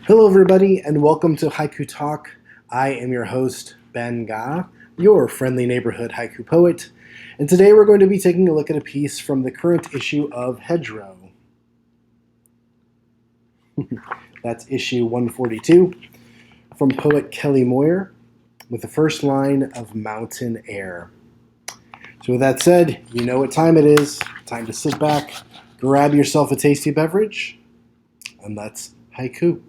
Hello, everybody, and welcome to Haiku Talk. I am your host, Ben Ga, your friendly neighborhood haiku poet, and today we're going to be taking a look at a piece from the current issue of Hedgerow. That's issue 142 from poet Kelly Moyer with the first line of Mountain Air. So with that said, you know what time it is. Time to sit back, grab yourself a tasty beverage, and let's haiku.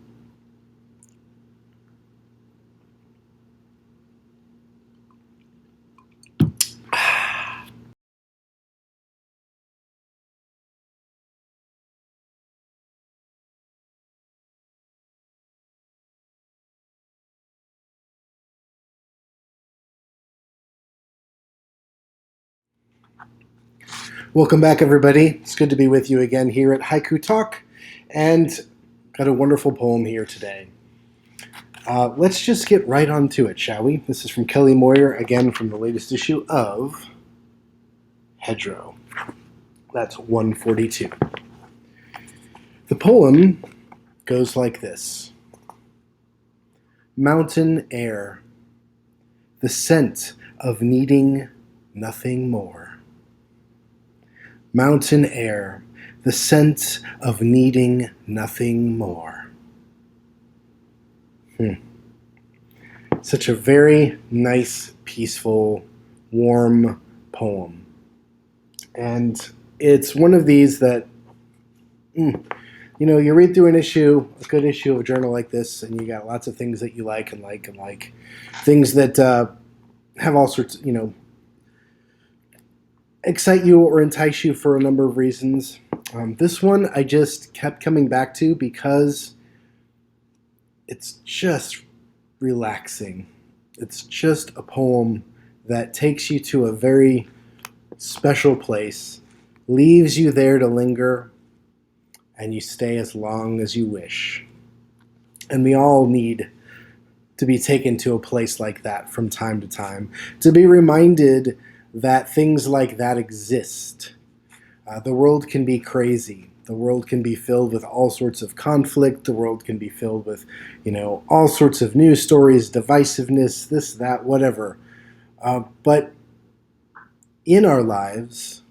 Welcome back, everybody. It's good to be with you again here at Haiku Talk, and got a wonderful poem here today. Let's just get right on to it, shall we? This is from Kelly Moyer, again from the latest issue of Hedgerow. That's 142. The poem goes like this. Mountain air, the scent of needing nothing more. Mountain air, the scent of needing nothing more. Such a very nice, peaceful, warm poem. And it's one of these that, you read through a good issue of a journal like this, and you got lots of things that you like. Things that have all sorts, excite you or entice you for a number of reasons. This one I just kept coming back to because it's just relaxing. It's just a poem that takes you to a very special place, leaves you there to linger, and you stay as long as you wish. And we all need to be taken to a place like that from time to time, to be reminded that things like that exist. The world can be crazy. The world can be filled with all sorts of conflict. The world can be filled with, all sorts of news stories, divisiveness, this, that, whatever. But in our lives,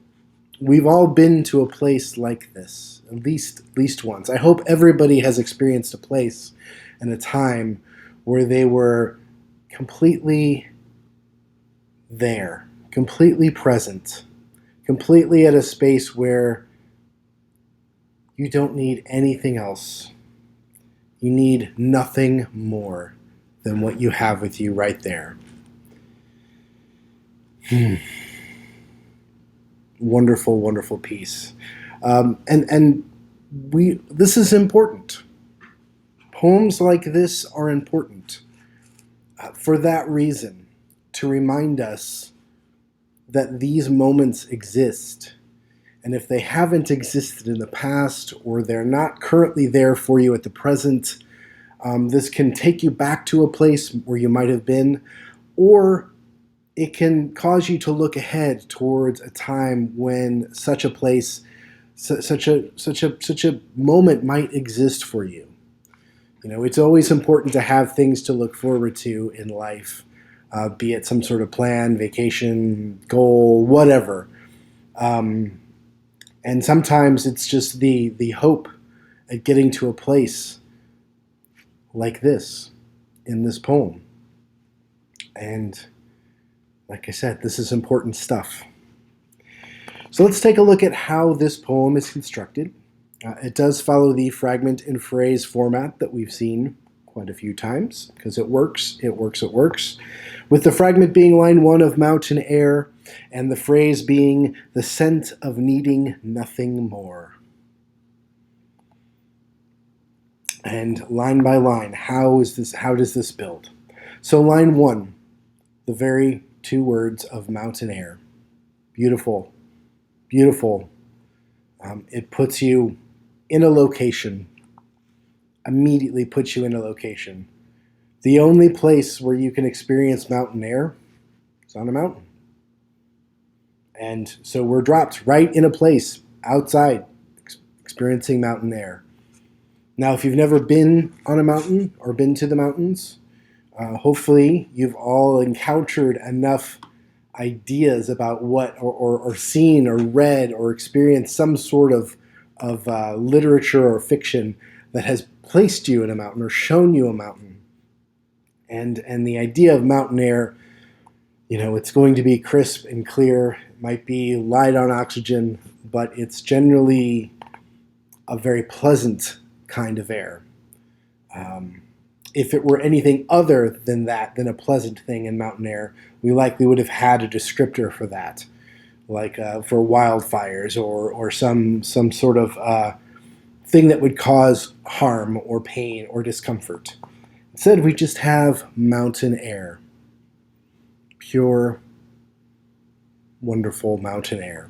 we've all been to a place like this, at least once. I hope everybody has experienced a place and a time where they were completely there, completely present, completely at a space where you don't need anything else. You need nothing more than what you have with you right there. Wonderful, wonderful piece. This is important. Poems like this are important for that reason, to remind us that these moments exist. And if they haven't existed in the past, or they're not currently there for you at the present, this can take you back to a place where you might have been, or it can cause you to look ahead towards a time when such a place, such a moment might exist for you. It's always important to have things to look forward to in life, be it some sort of plan, vacation, goal, whatever. And sometimes it's just the hope at getting to a place like this in this poem. And like I said, this is important stuff. So let's take a look at how this poem is constructed. It does follow the fragment and phrase format that we've seen quite a few times, because it works, with the fragment being line 1 of Mountain Air, and the phrase being the scent of needing nothing more. And line by line, how does this build? So line 1, the very 2 words of Mountain Air. Beautiful, beautiful. It puts you in a location, immediately puts you in a location. The only place where you can experience mountain air is on a mountain. And so we're dropped right in a place outside, experiencing mountain air. Now, if you've never been on a mountain or been to the mountains, hopefully you've all encountered enough ideas about what, or seen or read or experienced some sort of literature or fiction that has placed you in a mountain or shown you a mountain. And the idea of mountain air, it's going to be crisp and clear. It might be light on oxygen, but it's generally a very pleasant kind of air. Um, if it were anything other than that, than a pleasant thing in mountain air, we likely would have had a descriptor for that, like for wildfires or some sort of thing that would cause harm or pain or discomfort. Instead, we just have mountain air, pure, wonderful mountain air.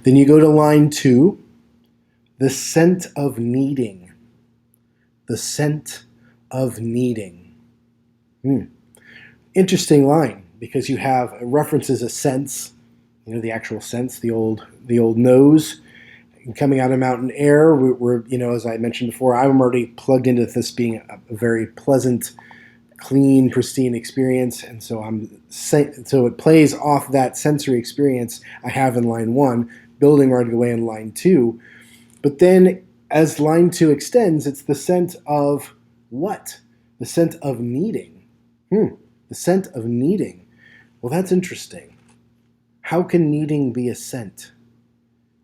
Then you go to line 2, the scent of needing. The scent of needing. Interesting line, because you have references a sense, the actual sense, the old nose, and coming out of mountain air. We're as I mentioned before, I'm already plugged into this being a very pleasant, clean, pristine experience, and so it plays off that sensory experience I have in line 1, building right away in line 2. But then as line 2 extends, it's the scent of what? The scent of needing. The scent of needing. Well, that's interesting. How can needing be a scent?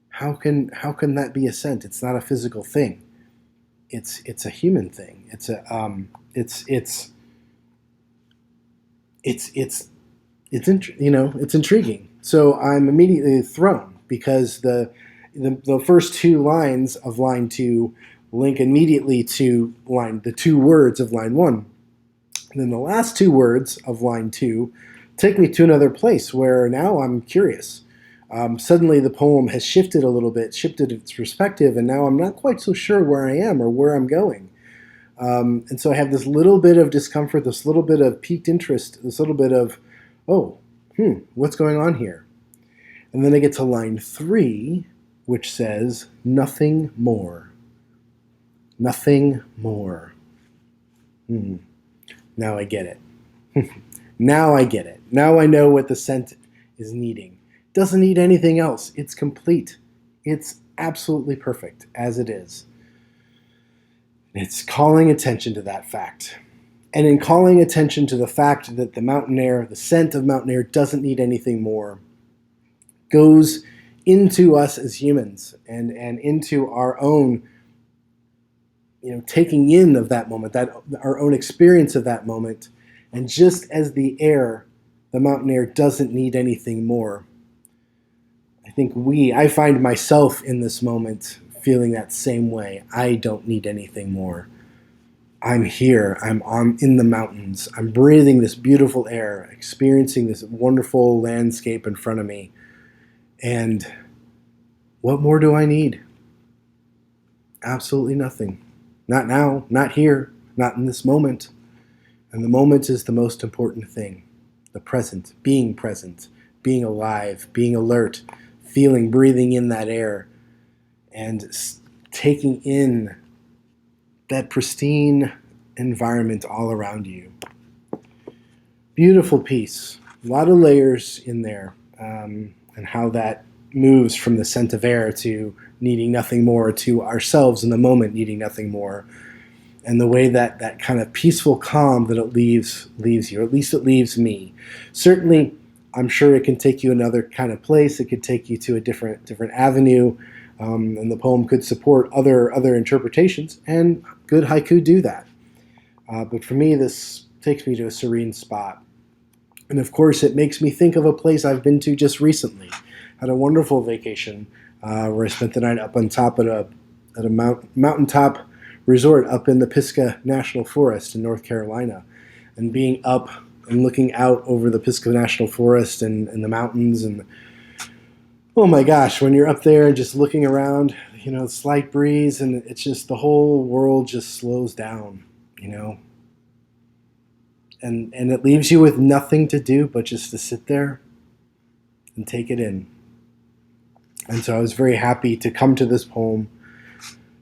How can that be a scent? It's not a physical thing. It's a human thing. It's intriguing. So I'm immediately thrown, because the first 2 lines of line 2 link immediately to the 2 words of line 1. And then the last 2 words of line 2 take me to another place where now I'm curious. Suddenly the poem has shifted a little bit, shifted its perspective, and now I'm not quite so sure where I am or where I'm going. And so I have this little bit of discomfort, this little bit of piqued interest, this little bit of, what's going on here? And then I get to line 3, which says, nothing more. Nothing more. Now I get it. Now I get it. Now I know what the scent is needing. It doesn't need anything else. It's complete. It's absolutely perfect as it is. It's calling attention to that fact. And in calling attention to the fact that the mountain air, the scent of mountain air, doesn't need anything more, goes into us as humans and into our own taking in of that moment, that our own experience of that moment. And just as the mountain air doesn't need anything more, I find myself in this moment feeling that same way. I don't need anything more. I'm here. I'm in the mountains. I'm breathing this beautiful air, experiencing this wonderful landscape in front of me. And what more do I need? Absolutely nothing. Not now, not here, not in this moment. And the moment is the most important thing. The present, being alive, being alert, breathing in that air, and taking in that pristine environment all around you. Beautiful piece. A lot of layers in there, and how that moves from the scent of air to needing nothing more, to ourselves in the moment needing nothing more, and the way that kind of peaceful calm that it leaves you, or at least it leaves me. Certainly, I'm sure it can take you another kind of place. It could take you to a different avenue, and the poem could support other interpretations, and good haiku do that. But for me, this takes me to a serene spot. And of course, it makes me think of a place I've been to just recently. Had a wonderful vacation where I spent the night up on top at a mountaintop resort up in the Pisgah National Forest in North Carolina. And being up and looking out over the Pisgah National Forest and the mountains, and oh my gosh, when you're up there and just looking around, slight breeze, and it's just the whole world just slows down, and it leaves you with nothing to do but just to sit there and take it in. And so I was very happy to come to this poem,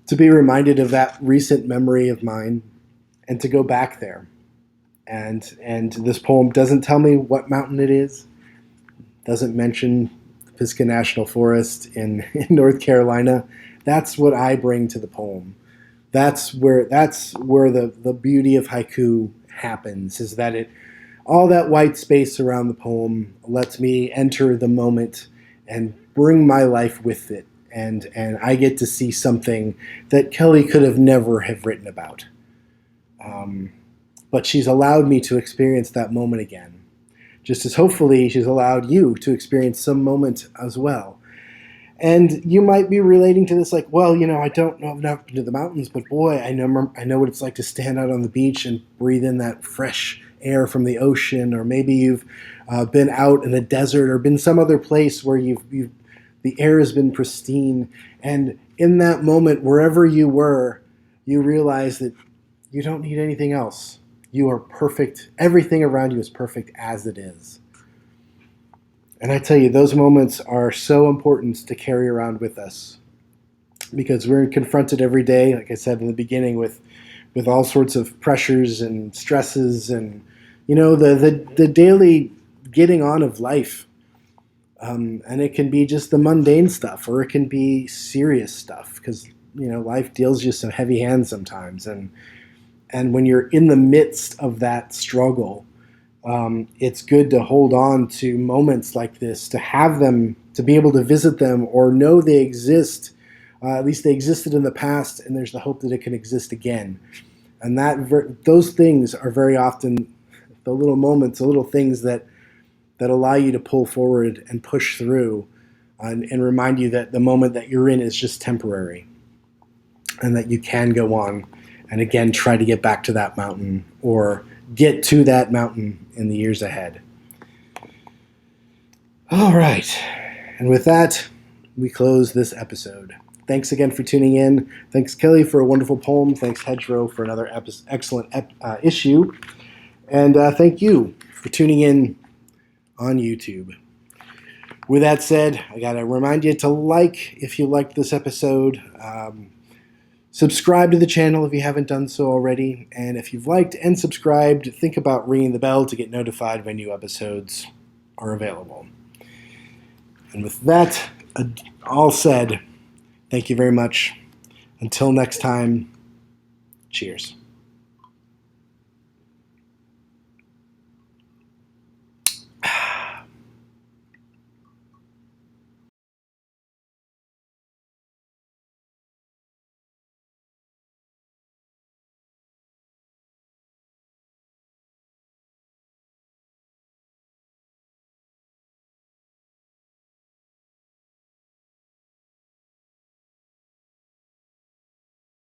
to be reminded of that recent memory of mine and to go back there. And this poem doesn't tell me what mountain it is, doesn't mention Pisgah National Forest in North Carolina. That's what I bring to the poem. That's where the beauty of haiku happens, is that it all that white space around the poem lets me enter the moment and bring my life with it. And I get to see something that Kelly could have never have written about. But she's allowed me to experience that moment again, just as hopefully she's allowed you to experience some moment as well. And you might be relating to this like, well, I don't know, I've never been to the mountains, but boy, I know what it's like to stand out on the beach and breathe in that fresh air from the ocean. Or maybe you've been out in a desert or been some other place where the air has been pristine. And in that moment, wherever you were, you realize that you don't need anything else. You are perfect. Everything around you is perfect as it is. And I tell you, those moments are so important to carry around with us, because we're confronted every day, like I said in the beginning, with all sorts of pressures and stresses and, the daily getting on of life. And it can be just the mundane stuff, or it can be serious stuff, because, life deals you some heavy hands sometimes. And when you're in the midst of that struggle, it's good to hold on to moments like this, to have them, to be able to visit them, or know they exist. At least they existed in the past, and there's the hope that it can exist again. And those things are very often the little moments, the little things that allow you to pull forward and push through, and remind you that the moment that you're in is just temporary, and that you can go on and again try to get back to that mountain, or get to that mountain in the years ahead. All right. And with that, we close this episode. Thanks again for tuning in. Thanks, Kelly, for a wonderful poem. Thanks, Hedgerow, for another excellent issue. And thank you for tuning in on YouTube. With that said, I got to remind you to like if you liked this episode. Subscribe to the channel if you haven't done so already. And if you've liked and subscribed, think about ringing the bell to get notified when new episodes are available. And with that all said, thank you very much. Until next time, cheers.